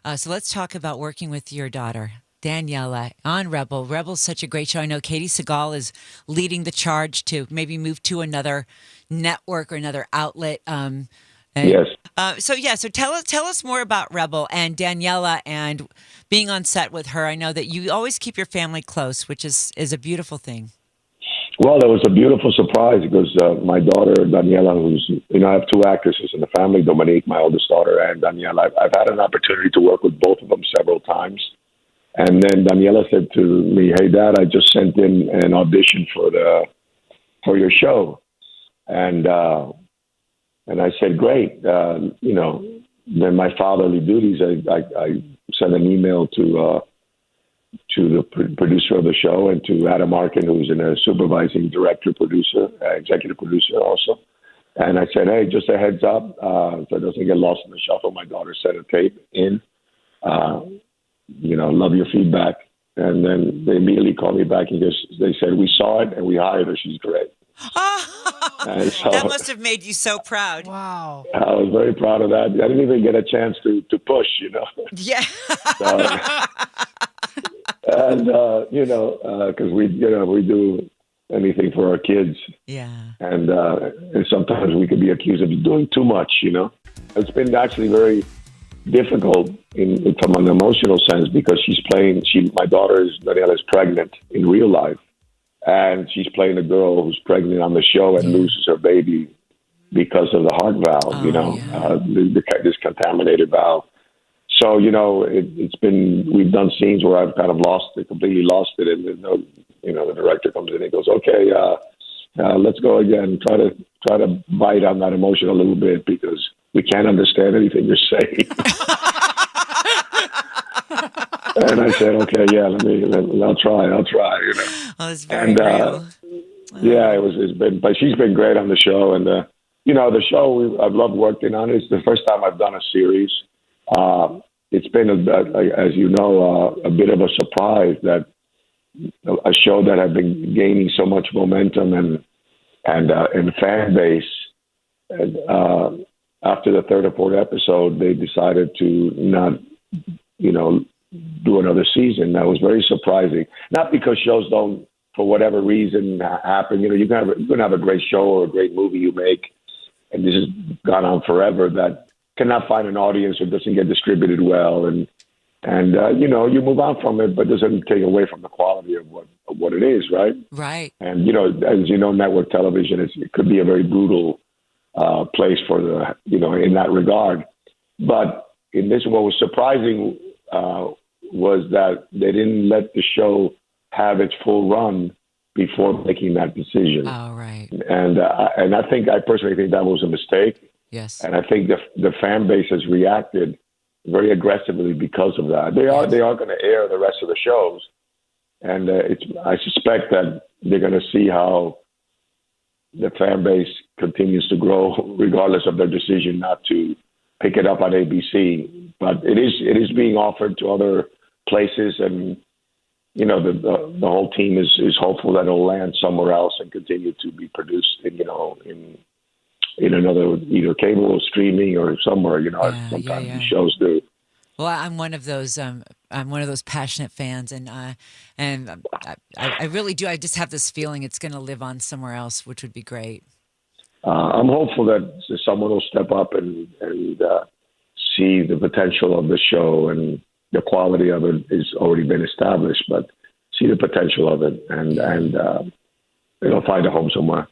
So let's talk about working with your daughter, Daniella, on Rebel. Rebel's such a great show. I know Katie Seagal is leading the charge to maybe move to another network or another outlet. And, Yes. so tell us more about Rebel and Daniela and being on set with her. I know that you always keep your family close, which is a beautiful thing. Well, it was a beautiful surprise because my daughter, Daniela, I have two actresses in the family, Dominique, my oldest daughter, and Daniela. I've had an opportunity to work with both of them several times. And then Daniela said to me, "Hey, Dad, I just sent in an audition for your show." And and I said, "Great." Then my fatherly duties, I sent an email to the producer of the show and to Adam Arkin, who's a supervising director, producer, executive producer also. And I said, "Hey, just a heads up, so it doesn't get lost in the shuffle. My daughter sent a tape in. Uh, love your feedback." And then they immediately called me back and they said, "We saw it and we hired her. She's great." And so That must have made you so proud. Wow. I was very proud of that. I didn't even get a chance to push. Yeah. So, and because we do anything for our kids, Yeah. and sometimes we could be accused of doing too much. It's been actually very difficult from an emotional sense because my daughter Daniela is pregnant in real life, and she's playing a girl who's pregnant on the show and loses her baby because of the heart valve. Oh, yeah. This contaminated valve. So we've done scenes where I've kind of completely lost it, and then the director comes in and goes, "Okay, let's go again. Try to bite on that emotion a little bit because we can't understand anything you're saying." And I said, "Okay, yeah, I'll try. Oh, it's very And real. yeah, but she's been great on the show, and the show I've loved working on it. It's the first time I've done a series. It's been, as you know, a bit of a surprise that a show that had been gaining so much momentum and fan base, and, after the third or fourth episode, they decided to not, do another season. That was very surprising. Not because shows don't, for whatever reason, happen. You can have a great show or a great movie you make, and this has gone on forever, that cannot find an audience or doesn't get distributed well, and you move on from it, but doesn't take away from the quality of what it is, right? Right. And as you know, network television it could be a very brutal place for in that regard. But in this, what was surprising was that they didn't let the show have its full run before making that decision. Oh, right. And I personally think that was a mistake. Yes. And I think the fan base has reacted very aggressively because of that. They are going to air the rest of the shows, and I suspect that they're going to see how the fan base continues to grow, regardless of their decision not to pick it up on ABC. But it is being offered to other places, and the whole team is hopeful that it'll land somewhere else and continue to be produced in another either cable or streaming or somewhere. Sometimes these shows do. Well, I'm one of those. I'm one of those passionate fans, and I really do. I just have this feeling it's going to live on somewhere else, which would be great. I'm hopeful that someone will step up and see the potential of the show, and the quality of it has already been established, but see the potential of it, and it'll find a home somewhere.